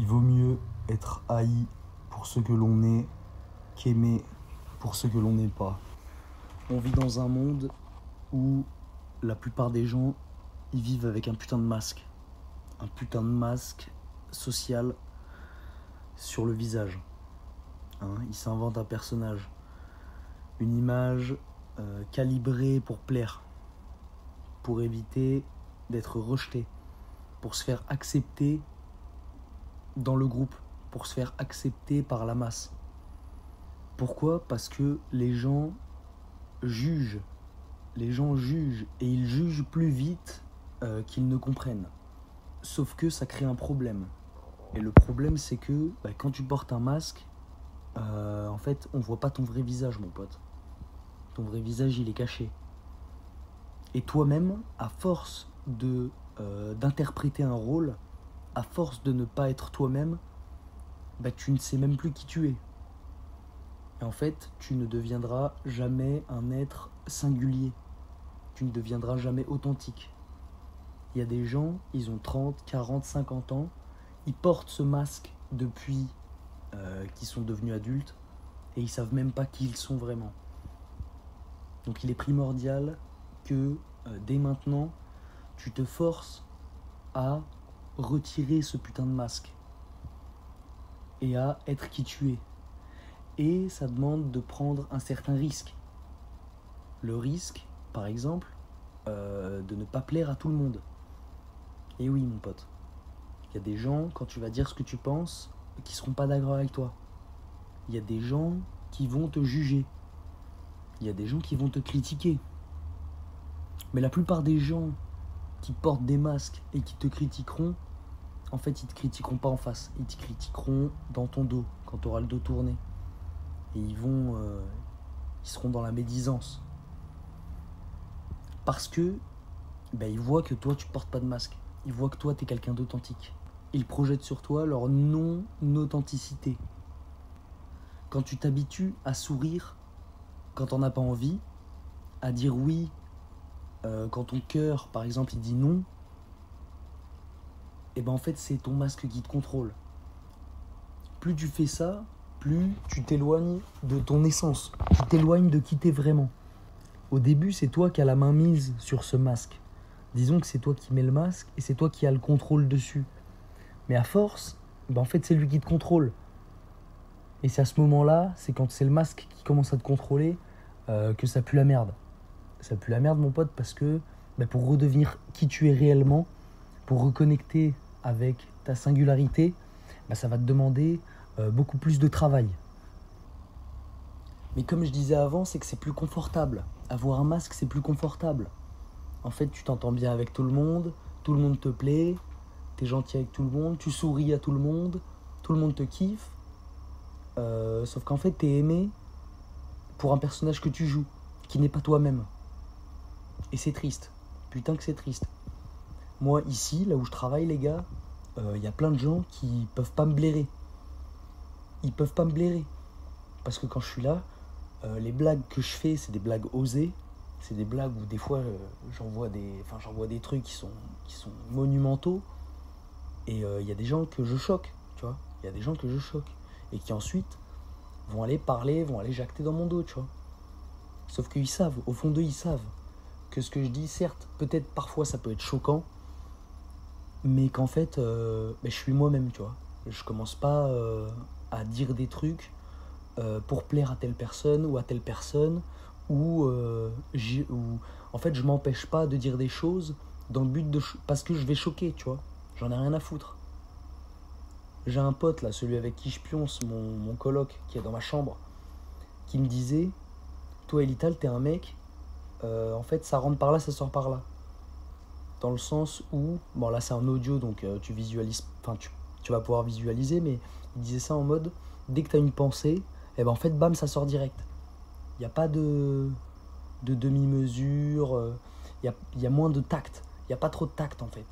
Il vaut mieux être haï pour ce que l'on est qu'aimé pour ce que l'on n'est pas. On vit dans un monde où la plupart des gens ils vivent avec un putain de masque. Un putain de masque social sur le visage. Ils s'inventent un personnage. Une image calibrée pour plaire. Pour éviter d'être rejeté. Pour se faire accepter dans le groupe. Pour se faire accepter par la masse. Pourquoi ? Parce que les gens jugent. Les gens jugent et ils jugent plus vite qu'ils ne comprennent. Sauf que ça crée un problème. Et le problème c'est que quand tu portes un masque, en fait on voit pas ton vrai visage, mon pote. Ton vrai visage il est caché. Et toi-même, à force d'interpréter un rôle, à force de ne pas être toi-même, tu ne sais même plus qui tu es. Et en fait, tu ne deviendras jamais un être singulier. Tu ne deviendras jamais authentique. Il y a des gens, ils ont 30, 40, 50 ans, ils portent ce masque depuis qu'ils sont devenus adultes et ils savent même pas qui ils sont vraiment. Donc il est primordial que dès maintenant, tu te forces à retirer ce putain de masque et à être qui tu es. Et ça demande de prendre un certain risque. Le risque, par exemple, de ne pas plaire à tout le monde. Et oui, mon pote, il y a des gens, quand tu vas dire ce que tu penses, qui seront pas d'accord avec toi. Il y a des gens qui vont te juger. Il y a des gens qui vont te critiquer. Mais la plupart des gens qui portent des masques et qui te critiqueront, en fait, ils te critiqueront pas en face. Ils te critiqueront dans ton dos, quand tu auras le dos tourné. Et ils seront dans la médisance. Parce que, ils voient que toi, tu portes pas de masque. Ils voient que toi, t'es quelqu'un d'authentique. Ils projettent sur toi leur non-authenticité. Quand tu t'habitues à sourire quand t'en as pas envie, à dire oui quand ton cœur, par exemple, il dit non, et en fait, c'est ton masque qui te contrôle. Plus tu fais ça, plus tu t'éloignes de ton essence. Tu t'éloignes de qui t'es vraiment. Au début, c'est toi qui as la main mise sur ce masque. Disons que c'est toi qui mets le masque et c'est toi qui as le contrôle dessus. Mais à force, en fait, c'est lui qui te contrôle. Et c'est à ce moment-là, c'est quand c'est le masque qui commence à te contrôler, que ça pue la merde. Ça pue la merde, mon pote, parce que pour redevenir qui tu es réellement, pour reconnecter avec ta singularité, ça va te demander beaucoup plus de travail. Mais comme je disais avant, c'est que c'est plus confortable. Avoir un masque, c'est plus confortable. En fait, tu t'entends bien avec tout le monde te plaît, t'es gentil avec tout le monde, tu souris à tout le monde te kiffe. Sauf qu'en fait, t'es aimé pour un personnage que tu joues, qui n'est pas toi-même. Et c'est triste. Putain que c'est triste. Moi, ici, là où je travaille, les gars, y a plein de gens qui peuvent pas me blairer. Ils peuvent pas me blairer. Parce que quand je suis là, les blagues que je fais, c'est des blagues osées. C'est des blagues où des fois j'envoie des trucs qui sont monumentaux. Et y a des gens que je choque, tu vois. Il y a des gens que je choque. Et qui ensuite vont aller parler, vont aller jacter dans mon dos, tu vois. Sauf qu'ils savent, au fond d'eux, ils savent que ce que je dis, certes, peut-être parfois ça peut être choquant, mais qu'en fait, je suis moi-même, tu vois. Je commence pas à dire des trucs pour plaire à telle personne ou à telle personne, ou en fait, je m'empêche pas de dire des choses dans le but parce que je vais choquer, tu vois. J'en ai rien à foutre. J'ai un pote, là, celui avec qui je pionce, mon coloc, qui est dans ma chambre, qui me disait « Toi, Elital, t'es un mec, en fait, ça rentre par là, ça sort par là. » Dans le sens où, là, c'est un audio, donc tu visualises, tu vas pouvoir visualiser, mais il disait ça en mode « Dès que t'as une pensée, en fait, bam, ça sort direct. » Il n'y a pas de demi-mesure, il y a moins de tact. Il n'y a pas trop de tact, en fait.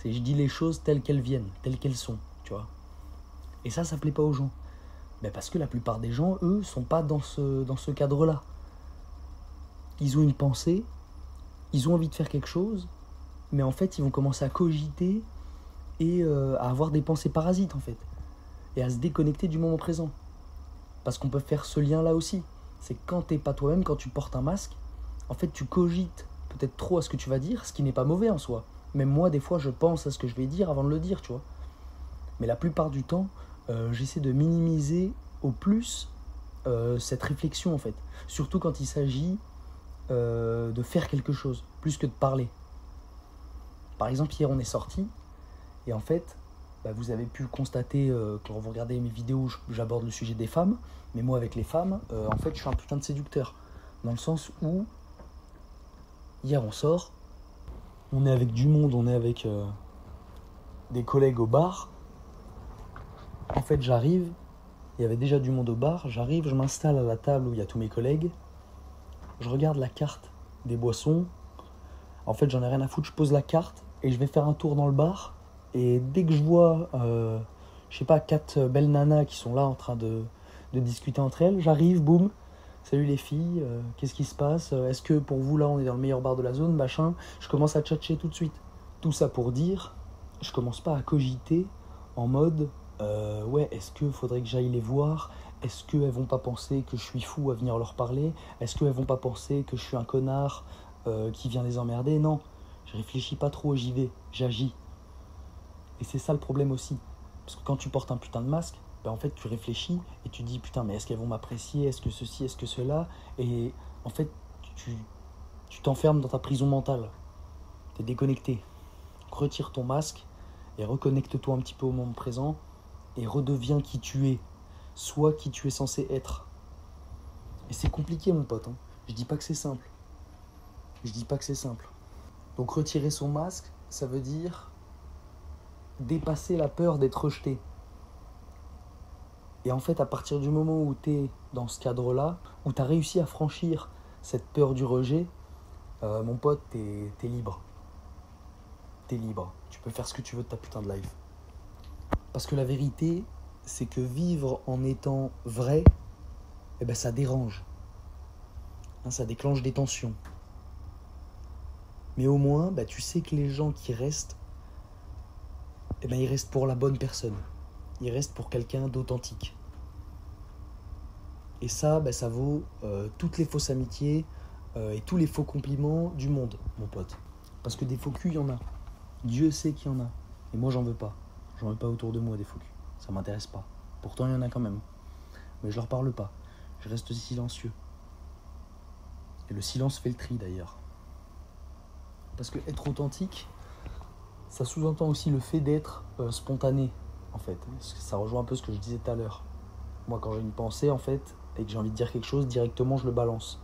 Je dis les choses telles qu'elles viennent, telles qu'elles sont, tu vois. Et ça plaît pas aux gens. Parce que la plupart des gens, eux, sont pas dans ce cadre-là. Ils ont une pensée, ils ont envie de faire quelque chose, mais en fait, ils vont commencer à cogiter et à avoir des pensées parasites en fait, et à se déconnecter du moment présent. Parce qu'on peut faire ce lien là aussi. C'est quand t'es pas toi-même, quand tu portes un masque, en fait tu cogites peut-être trop à ce que tu vas dire, ce qui n'est pas mauvais en soi. Même moi des fois je pense à ce que je vais dire avant de le dire, tu vois. Mais la plupart du temps, j'essaie de minimiser au plus cette réflexion en fait. Surtout quand il s'agit de faire quelque chose, plus que de parler. Par exemple, hier on est sortis, et en fait, vous avez pu le constater quand vous regardez mes vidéos, j'aborde le sujet des femmes, mais moi avec les femmes, en fait je suis un putain de séducteur. Dans le sens où, hier on sort, on est avec du monde, on est avec des collègues au bar. En fait j'arrive, il y avait déjà du monde au bar, j'arrive, je m'installe à la table où il y a tous mes collègues, je regarde la carte des boissons, en fait j'en ai rien à foutre, je pose la carte et je vais faire un tour dans le bar, et dès que je vois, je sais pas, 4 belles nanas qui sont là en train de discuter entre elles, j'arrive, boum, salut les filles, qu'est-ce qui se passe, est-ce que pour vous là on est dans le meilleur bar de la zone, machin, je commence à tchatcher tout de suite. Tout ça pour dire, je commence pas à cogiter en mode, ouais, est-ce que faudrait que j'aille les voir, est-ce qu'elles vont pas penser que je suis fou à venir leur parler, est-ce qu'elles vont pas penser que je suis un connard qui vient les emmerder. Non, je réfléchis pas trop, j'y vais, j'agis. Et c'est ça le problème aussi, parce que quand tu portes un putain de masque, en fait tu réfléchis et tu dis putain, mais est-ce qu'elles vont m'apprécier, est-ce que ceci, est-ce que cela, et en fait tu t'enfermes dans ta prison mentale, t'es déconnecté. Donc, retire ton masque et reconnecte-toi un petit peu au moment présent et redeviens qui tu es, sois qui tu es censé être. Et c'est compliqué mon pote, hein. Je dis pas que c'est simple, donc retirer son masque, ça veut dire dépasser la peur d'être rejeté. Et en fait, à partir du moment où tu es dans ce cadre-là, où tu as réussi à franchir cette peur du rejet, mon pote, t'es libre. T'es libre. Tu peux faire ce que tu veux de ta putain de life. Parce que la vérité, c'est que vivre en étant vrai, ça dérange. Ça déclenche des tensions. Mais au moins, tu sais que les gens qui restent, ils restent pour la bonne personne. Ils restent pour quelqu'un d'authentique. Et ça, ça vaut toutes les fausses amitiés et tous les faux compliments du monde, mon pote. Parce que des faux culs, il y en a. Dieu sait qu'il y en a. Et moi, j'en veux pas. J'en veux pas autour de moi des faux culs. Ça m'intéresse pas. Pourtant, il y en a quand même. Mais je leur parle pas. Je reste silencieux. Et le silence fait le tri, d'ailleurs. Parce que être authentique, ça sous-entend aussi le fait d'être spontané, en fait. Ça rejoint un peu ce que je disais tout à l'heure. Moi, quand j'ai une pensée, en fait, et que j'ai envie de dire quelque chose, directement, je le balance.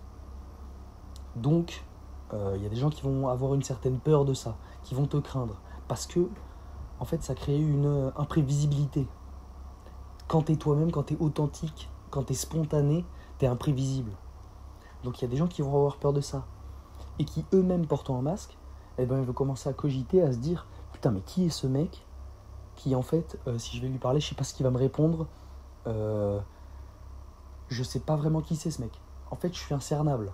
Donc, y a des gens qui vont avoir une certaine peur de ça, qui vont te craindre. Parce que, en fait, ça crée une imprévisibilité. Quand t'es toi-même, quand t'es authentique, quand t'es spontané, t'es imprévisible. Donc, il y a des gens qui vont avoir peur de ça. Et qui, eux-mêmes, portant un masque, ils vont commencer à cogiter, à se dire « Putain, mais qui est ce mec qui, en fait, si je vais lui parler, je sais pas ce qu'il va me répondre. Je sais pas vraiment qui c'est ce mec. En fait, je suis incernable. »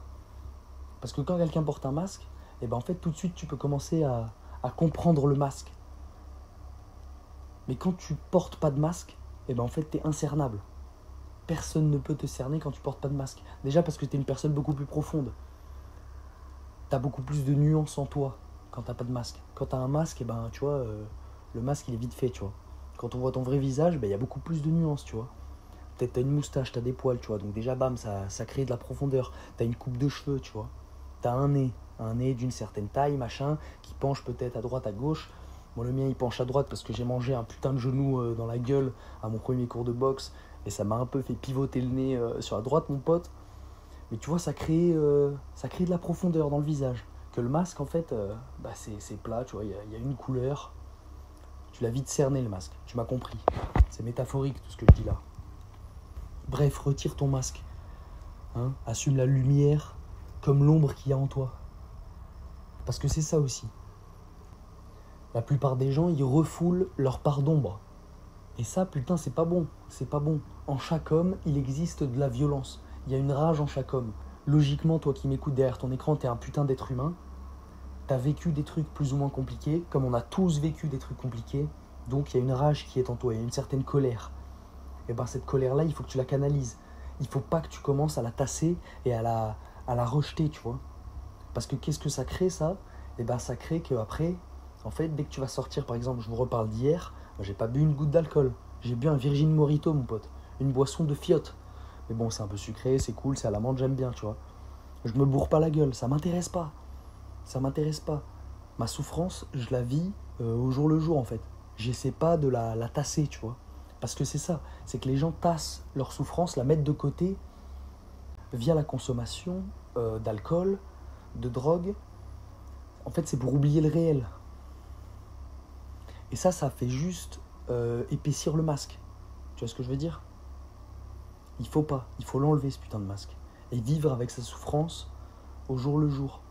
Parce que quand quelqu'un porte un masque, en fait, tout de suite, tu peux commencer à comprendre le masque. Mais quand tu portes pas de masque, en fait, t'es incernable. Personne ne peut te cerner quand tu portes pas de masque. Déjà parce que t'es une personne beaucoup plus profonde. T'as beaucoup plus de nuances en toi quand t'as pas de masque. Quand t'as un masque, tu vois, le masque, il est vite fait, tu vois. Quand on voit ton vrai visage, y a beaucoup plus de nuances, tu vois. Peut-être t'as une moustache, t'as des poils, tu vois. Donc déjà, bam, ça crée de la profondeur. T'as une coupe de cheveux, tu vois. T'as un nez d'une certaine taille, machin, qui penche peut-être à droite, à gauche. Moi, le mien, il penche à droite parce que j'ai mangé un putain de genou dans la gueule à mon premier cours de boxe. Et ça m'a un peu fait pivoter le nez sur la droite, mon pote. Mais tu vois, ça crée de la profondeur dans le visage. Que le masque, en fait, c'est plat, tu vois, il y a une couleur. Tu l'as vite cerné, le masque. Tu m'as compris. C'est métaphorique, tout ce que je dis là. Bref, retire ton masque. Assume la lumière comme l'ombre qu'il y a en toi. Parce que c'est ça aussi. La plupart des gens, ils refoulent leur part d'ombre. Et ça, putain, c'est pas bon. C'est pas bon. En chaque homme, il existe de la violence. Il y a une rage en chaque homme. Logiquement, toi qui m'écoutes derrière ton écran, t'es un putain d'être humain. T'as vécu des trucs plus ou moins compliqués, comme on a tous vécu des trucs compliqués. Donc il y a une rage qui est en toi, il y a une certaine colère. Et ben cette colère-là, il faut que tu la canalises. Il faut pas que tu commences à la tasser et à la rejeter, tu vois. Parce que qu'est-ce que ça crée, ça? Et ben ça crée qu'après, en fait, dès que tu vas sortir, par exemple, je vous reparle d'hier, j'ai pas bu une goutte d'alcool. J'ai bu un Virgin Mojito, mon pote. Une boisson de fiotte. Mais bon, c'est un peu sucré, c'est cool, c'est à la menthe, j'aime bien, tu vois. Je me bourre pas la gueule, ça m'intéresse pas. Ça m'intéresse pas. Ma souffrance, je la vis au jour le jour, en fait. J'essaie pas de la tasser, tu vois. Parce que c'est ça, c'est que les gens tassent leur souffrance, la mettent de côté via la consommation d'alcool, de drogue. En fait, c'est pour oublier le réel. Et ça fait juste épaissir le masque. Tu vois ce que je veux dire? Il faut pas, il faut l'enlever ce putain de masque. Et vivre avec sa souffrance au jour le jour.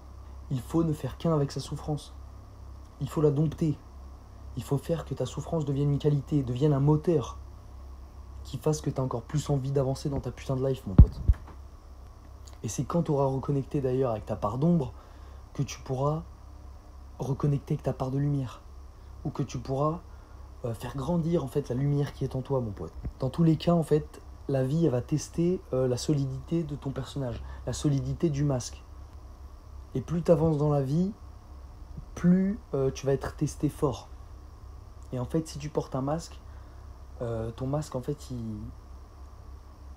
Il faut ne faire qu'un avec sa souffrance. Il faut la dompter. Il faut faire que ta souffrance devienne une qualité, devienne un moteur qui fasse que tu as encore plus envie d'avancer dans ta putain de life, mon pote. Et c'est quand tu auras reconnecté d'ailleurs avec ta part d'ombre que tu pourras reconnecter avec ta part de lumière. Ou que tu pourras faire grandir en fait la lumière qui est en toi, mon pote. Dans tous les cas, en fait, la vie, elle va tester la solidité de ton personnage, la solidité du masque. Et plus tu avances dans la vie, plus tu vas être testé fort. Et en fait, si tu portes un masque, ton masque, en fait,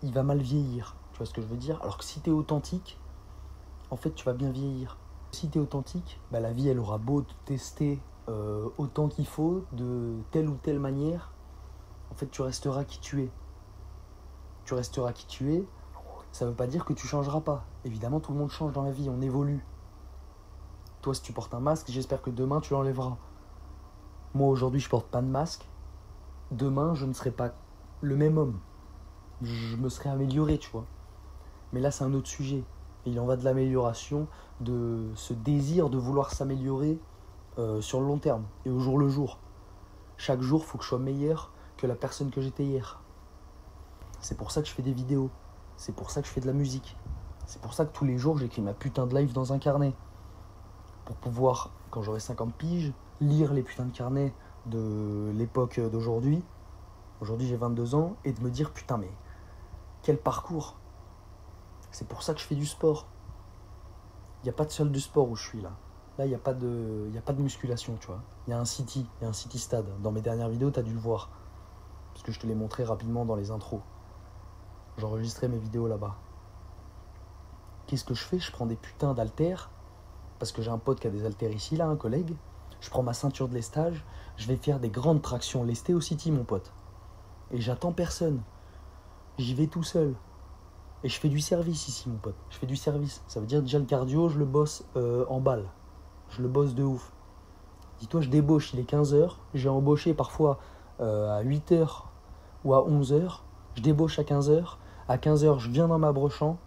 il va mal vieillir. Tu vois ce que je veux dire? Alors que si tu es authentique, en fait, tu vas bien vieillir. Si tu es authentique, bah, la vie, elle aura beau te tester autant qu'il faut, de telle ou telle manière, en fait, tu resteras qui tu es. Tu resteras qui tu es, ça veut pas dire que tu changeras pas. Évidemment, tout le monde change dans la vie, on évolue. Toi, si tu portes un masque, j'espère que demain, tu l'enlèveras. Moi, aujourd'hui, je porte pas de masque. Demain, je ne serai pas le même homme. Je me serai amélioré, tu vois. Mais là, c'est un autre sujet. Et il en va de l'amélioration, de ce désir de vouloir s'améliorer sur le long terme et au jour le jour. Chaque jour, il faut que je sois meilleur que la personne que j'étais hier. C'est pour ça que je fais des vidéos. C'est pour ça que je fais de la musique. C'est pour ça que tous les jours, j'écris ma putain de live dans un carnet. Pour pouvoir, quand j'aurai 50 piges, lire les putains de carnets de l'époque d'aujourd'hui. Aujourd'hui, j'ai 22 ans. Et de me dire, putain, mais quel parcours. C'est pour ça que je fais du sport. Il n'y a pas de salle de sport où je suis là. Là, il n'y a pas de musculation, tu vois. Il y a un city stade. Dans mes dernières vidéos, tu as dû le voir. Parce que je te l'ai montré rapidement dans les intros. J'enregistrais mes vidéos là-bas. Qu'est-ce que je fais? Je prends des putains d'haltères. Parce que j'ai un pote qui a des haltères ici, là, un collègue. Je prends ma ceinture de lestage. Je vais faire des grandes tractions lestées au city, mon pote. Et j'attends personne. J'y vais tout seul. Et je fais du service ici, mon pote. Je fais du service. Ça veut dire déjà le cardio, je le bosse en balle. Je le bosse de ouf. Dis-toi, je débauche, il est 15h. J'ai embauché parfois à 8h ou à 11h. Je débauche à 15h. À 15h, je viens dans ma brochant.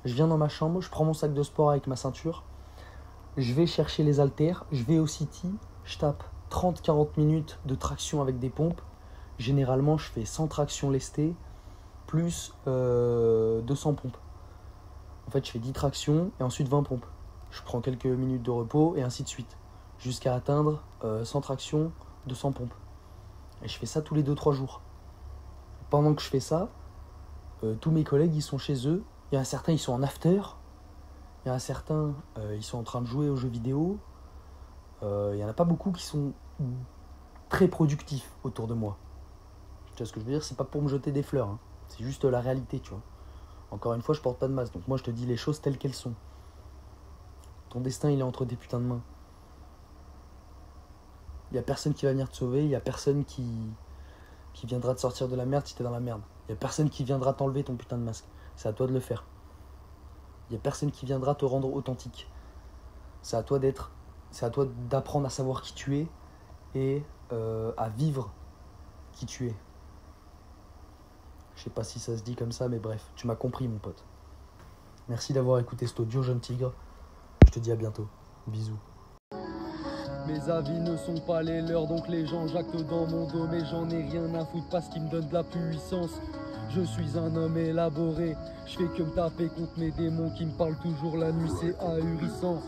Je viens dans ma chambre. Je prends mon sac de sport avec ma ceinture. Je vais chercher les haltères. Je vais au city. Je tape 30-40 minutes de traction avec des pompes. Généralement, je fais 100 tractions lestées plus 200 pompes. En fait, je fais 10 tractions et ensuite 20 pompes. Je prends quelques minutes de repos et ainsi de suite. Jusqu'à atteindre 100 tractions, 200 pompes. Et je fais ça tous les 2-3 jours. Pendant que je fais ça, tous mes collègues, ils sont chez eux. Il y en a certains, ils sont en after. Il y en a certains, ils sont en train de jouer aux jeux vidéo. Il n'y en a pas beaucoup qui sont très productifs autour de moi. Tu vois ce que je veux dire? C'est pas pour me jeter des fleurs. Hein. C'est juste la réalité, tu vois. Encore une fois, je porte pas de masque. Donc moi, je te dis les choses telles qu'elles sont. Ton destin, il est entre tes putains de mains. Il n'y a personne qui va venir te sauver. Il n'y a personne qui viendra te sortir de la merde si t'es dans la merde. Il n'y a personne qui viendra t'enlever ton putain de masque. C'est à toi de le faire. Il n'y a personne qui viendra te rendre authentique. C'est à toi d'être. C'est à toi d'apprendre à savoir qui tu es et à vivre qui tu es. Je sais pas si ça se dit comme ça, mais bref, tu m'as compris, mon pote. Merci d'avoir écouté cet audio, jeune tigre. Je te dis à bientôt. Bisous. Mes avis ne sont pas les leurs, donc les gens jactent dans mon dos. Mais j'en ai rien à foutre parce qu'ils me donnent de la puissance. Je suis un homme élaboré, je fais que me taper contre mes démons qui me parlent toujours la nuit, c'est ahurissant.